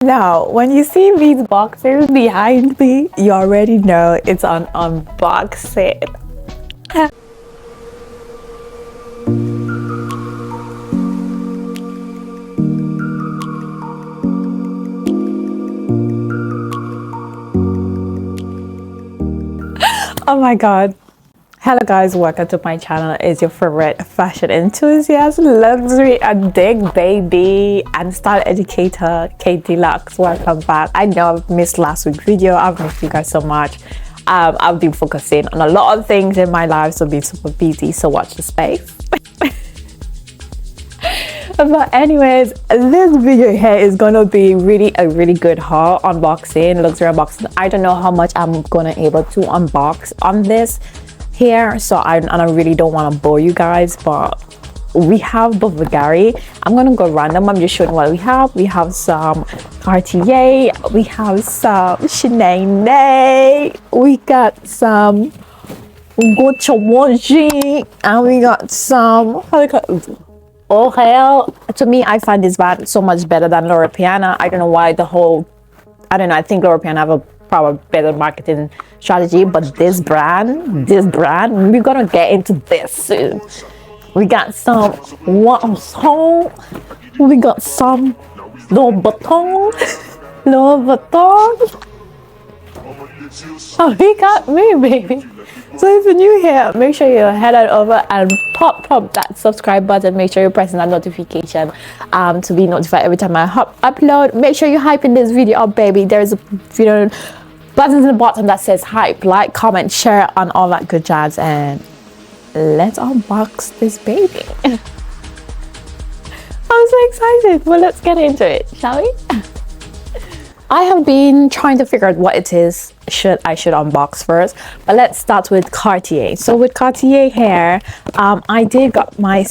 Now, when you see these boxes behind me, you already know it's an unboxing. Oh my god. Hello guys, welcome to my channel. It's your favorite fashion enthusiast, luxury and dig baby and style educator, Kate Deluxe. Welcome back. I know I've missed last week's video. I've missed you guys so much. I've been focusing on a lot of things in my life, so being super busy, so watch the space. But anyways, this video here is gonna be a really good haul, unboxing, luxury unboxing. I don't know how much I'm gonna able to unbox on this here, so I really don't want to bore you guys, but we have Bulgari. I'm gonna go random. I'm just showing what we have. We have some Cartier, we have some Chanel, we got some Gucci, and we got some oh hell. To me, I find this brand so much better than Loro Piana. I don't know why. I don't know, I think Loro Piana have a probably better marketing strategy, but this brand, we're gonna get into this soon. We got some Watson, we got some Louis Vuitton. Oh, he got me, baby. So if you're new here, make sure you head on over and pop that subscribe button. Make sure you're pressing that notification to be notified every time I upload. Make sure you're hyping this video up, baby. There's a video button in the bottom that says hype, like, comment, share, and all that good jazz. And let's unbox this baby. I'm so excited. Well, let's get into it, shall we? I have been trying to figure out what it is I should unbox first, but let's start with Cartier. So with Cartier here, I did got my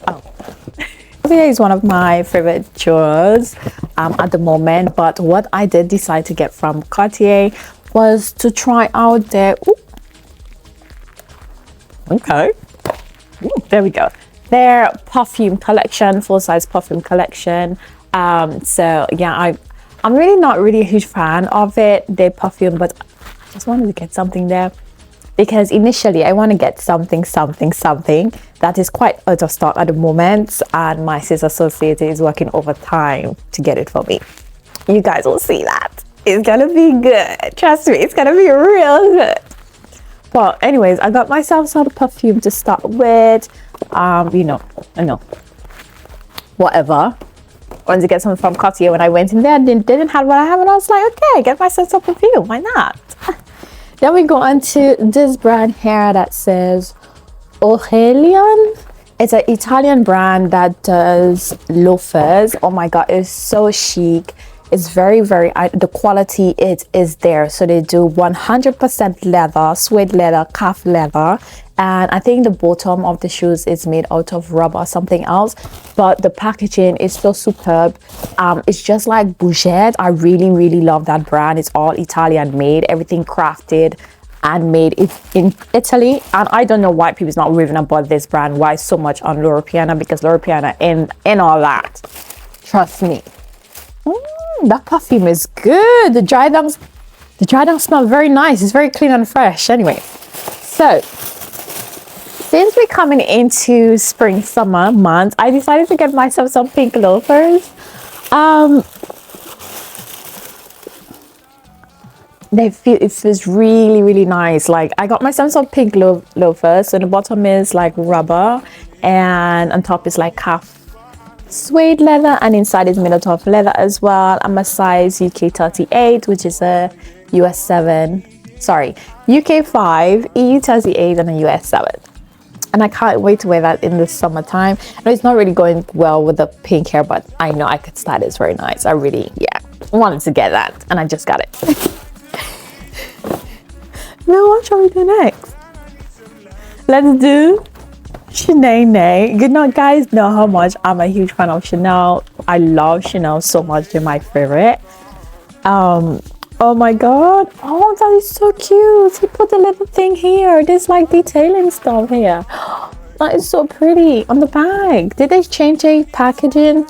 Cartier is one of my favorite jewels at the moment, but what I did decide to get from Cartier was to try out their there we go, their perfume collection, full-size perfume collection. So yeah, I'm really not a huge fan of it, their perfume, but I just wanted to get something there because initially I want to get something that is quite out of stock at the moment, and my sis associate is working overtime to get it for me. You guys will see that. It's gonna be good. Trust me, it's gonna be real good. But anyways, I got myself some perfume to start with. You know, whatever. Wanted to get something from Couture. When I went in there, didn't have what I have, and I was like, okay, get myself some perfume. Why not? Then we go on to this brand here that says Aurelian. It's an Italian brand that does loafers. Oh my god, it's so chic. It's very the quality is there. So they do 100% leather, suede leather, calf leather, and I think the bottom of the shoes is made out of rubber or something else, but the packaging is so superb. It's just like Bouget. I really love that brand. It's all Italian made, everything crafted and made in Italy. And I don't know why people's not raving about this brand, why so much on Loro Piana, because Loro Piana and all that, trust me. That perfume is good. The dry down smell very nice. It's very clean and fresh. Anyway, so since we're coming into spring summer months, I decided to get myself some pink loafers. It feels really nice. Like, I got myself some pink loafers. So the bottom is like rubber, and on top is like calf suede leather, and inside is made out of leather as well. I'm a size UK 38, which is a US 7, sorry, UK 5, EU 38, and a US 7. And I can't wait to wear that in the summertime. I know it's not really going well with the pink hair, but I know I could style it. It's very nice. I really, yeah, wanted to get that, and I just got it. Now what shall we do next? Let's do Chanel. Good night, guys. Know how much I'm a huge fan of Chanel. I love Chanel so much. They're my favorite. Oh my god. Oh, that is so cute. He put a little thing here. There's like detailing stuff here. That is so pretty on the bag. Did they change the packaging?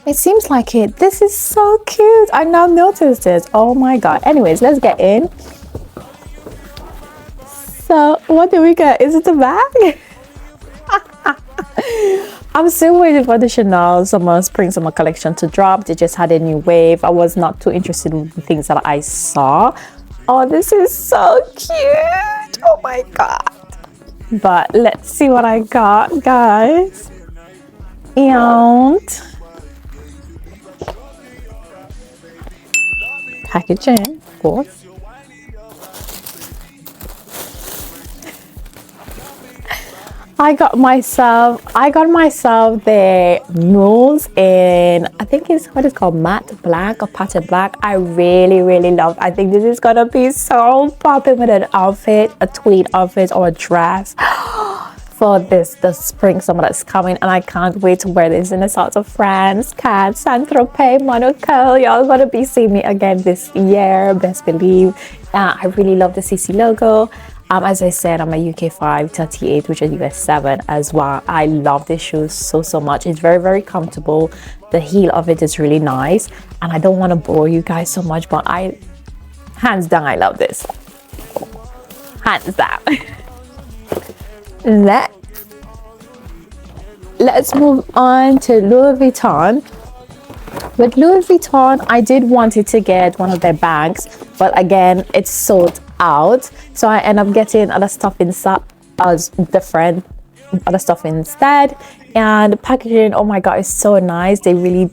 It seems like it. This is so cute. I now noticed this. Oh my god. Anyways, let's get in. So what did we get? Is it the bag? I'm still waiting for the Chanel spring summer collection to drop. They just had a new wave. I was not too interested in the things that I saw. Oh, this is so cute. Oh my god. But let's see what I got, guys. And packaging, of course. I got myself the mules in, I think it's what it's called, matte black or pattern black. I really love. I think this is gonna be so popping with an outfit, a tweed outfit or a dress for the spring summer that's coming, and I can't wait to wear this in the south of France, Cannes, Saint-Tropez, Monaco. Y'all gonna be seeing me again this year, best believe. I really love the CC logo. As I said, I'm a UK 5, 38, which is US 7 as well. I love this shoe so much. It's very comfortable. The heel of it is really nice, and I don't want to bore you guys so much, but hands down, I love this. Hands down. Let's move on to Louis Vuitton. With Louis Vuitton, I did wanted to get one of their bags, but again, it's sold out, so I end up getting other stuff inside, different other stuff instead. And the packaging, oh my god, it's so nice. They really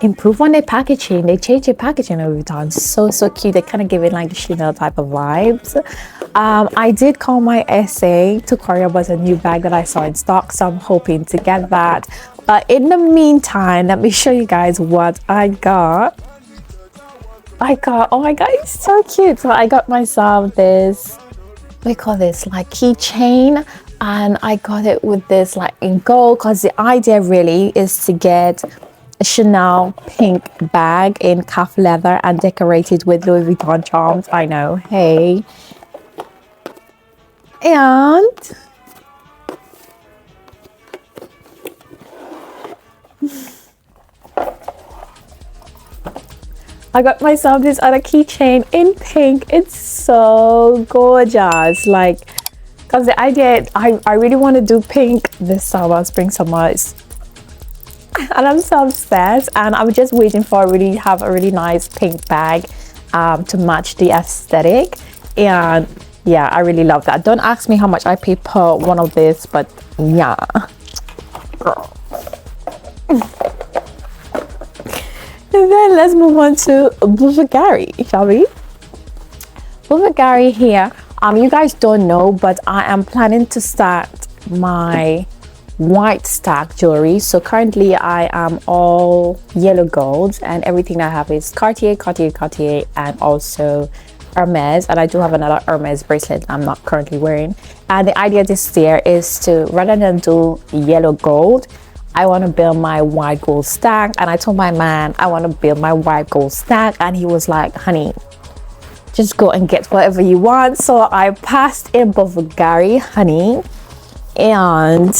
improve on their packaging. They change their packaging every time. So cute. They kind of give it like the Chanel type of vibes. I did call my essay to Korea was a new bag that I saw in stock, so I'm hoping to get that. But in the meantime, let me show you guys what I got. Oh my god, it's so cute. So I got myself this, what do you call this, like keychain, and I got it with this like in gold, because the idea really is to get a Chanel pink bag in calf leather and decorated with Louis Vuitton charms. I know, hey. And I got myself this other keychain in pink. It's so gorgeous. Like, because the idea, I really want to do pink this summer, spring summer. And I'm so obsessed. And I'm just waiting for have a really nice pink bag to match the aesthetic. And yeah, I really love that. Don't ask me how much I pay per one of this, but yeah. Girl. And then let's move on to Bulgari, shall we? Bulgari here. You guys don't know, but I am planning to start my white stack jewelry. So currently I am all yellow gold, and everything I have is Cartier, and also Hermes. And I do have another Hermes bracelet I'm not currently wearing. And the idea this year is to, rather than do yellow gold, I want to build my white gold stack. And I told my man I want to build my white gold stack, and he was like, honey, just go and get whatever you want. So I passed in Bulgari, honey, and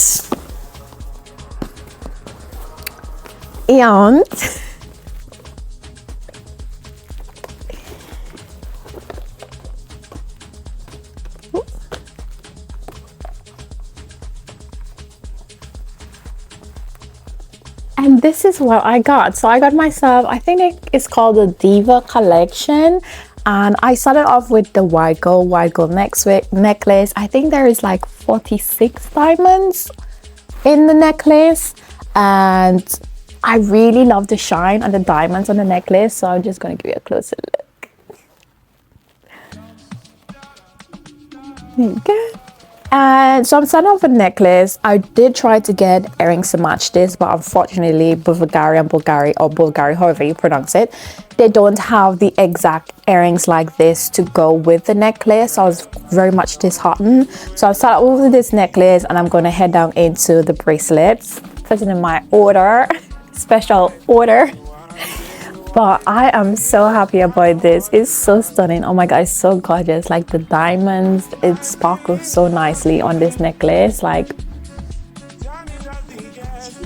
this is what I got. So I got myself, I think it's called the Diva collection, and I started off with the white gold necklace. I think there is like 46 diamonds in the necklace, and I really love the shine and the diamonds on the necklace. So I'm just going to give you a closer look. There you go. And so I'm starting off with a necklace. I did try to get earrings to match this, but unfortunately Bulgari, however you pronounce it, they don't have the exact earrings like this to go with the necklace. So I was very much disheartened. So I started with this necklace, and I'm going to head down into the bracelets, put it in my order, special order. But I am so happy about this. It's so stunning. Oh my god, it's so gorgeous. Like the diamonds, it sparkles so nicely on this necklace. Like,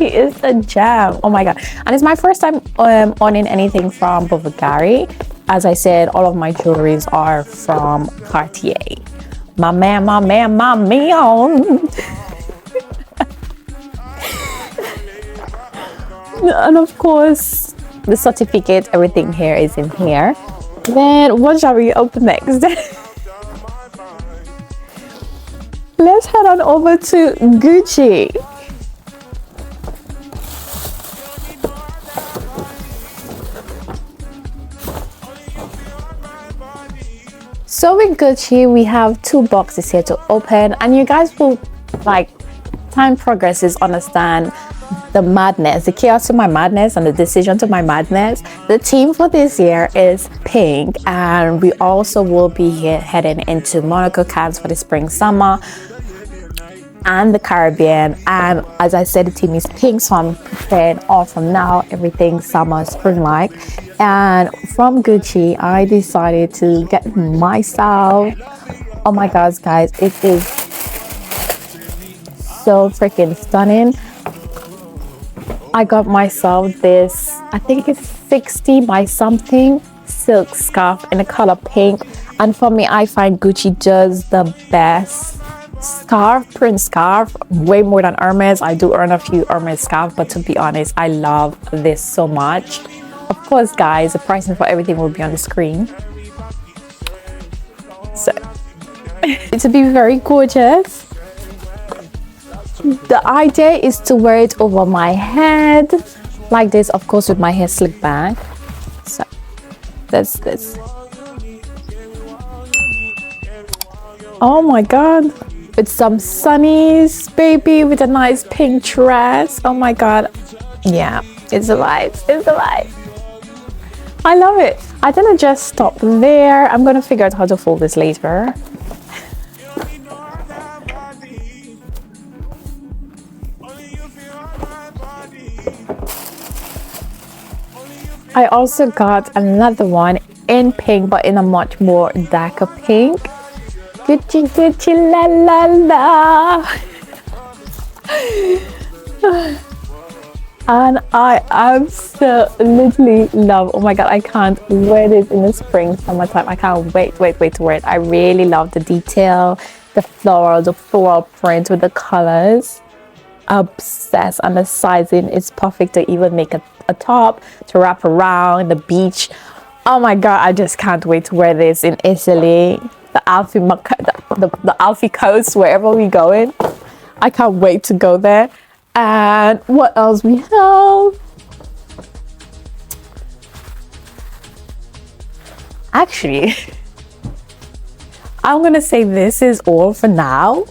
Gucci is a gem. Oh my god. And it's my first time owning anything from Bulgari. As I said, all of my jewelries are from Cartier. My man, my man, my man. And of course, the certificate, everything here is in here. Then what shall we open next? Let's head on over to Gucci. So with Gucci, we have 2 boxes here to open, and you guys will, like, time progresses, understand the madness, the chaos to my madness and the decision to my madness. The theme for this year is pink, and we also will be heading into Monaco, Cannes for the spring summer and the Caribbean. And as I said, the theme is pink, so I'm preparing all from now, everything summer, spring like. And from Gucci, I decided to get myself, oh my gosh guys, it is so freaking stunning. I got myself this, I think it's 60 by something silk scarf in the color pink. And for me, I find Gucci does the best scarf, print scarf, way more than Hermes. I do earn a few Hermes scarf, but to be honest, I love this so much. Of course guys, the pricing for everything will be on the screen. So it's to be very gorgeous. The idea is to wear it over my head like this, of course with my hair slicked back. So that's this. Oh my god, with some sunnies, baby, with a nice pink dress. Oh my god, yeah, it's a vibe, it's a vibe. I love it. I didn't just stop there. I'm gonna figure out how to fold this later. I also got another one in pink, but in a much more darker pink. Gucci, Gucci, la la la. And I absolutely love, oh my god, I can't wear this in the spring, summertime. I can't wait to wear it. I really love the detail, the floral print with the colors. Obsessed, and the sizing is perfect to even make a top to wrap around the beach. Oh my god, I just can't wait to wear this in Italy, the Alfie coast, wherever we going. I can't wait to go there. And what else we have? Actually, I'm gonna say this is all for now.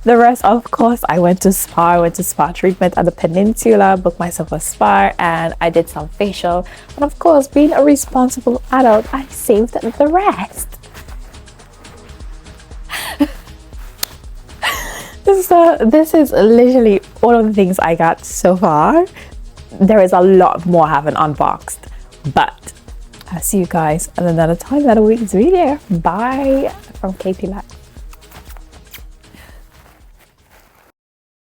The rest, of course, I went to spa treatment at the Peninsula, booked myself a spa, and I did some facial. And of course, being a responsible adult, I saved the rest. This is literally all of the things I got so far. There is a lot more I haven't unboxed, but I'll see you guys at another time, another week's video. Bye from KP Life.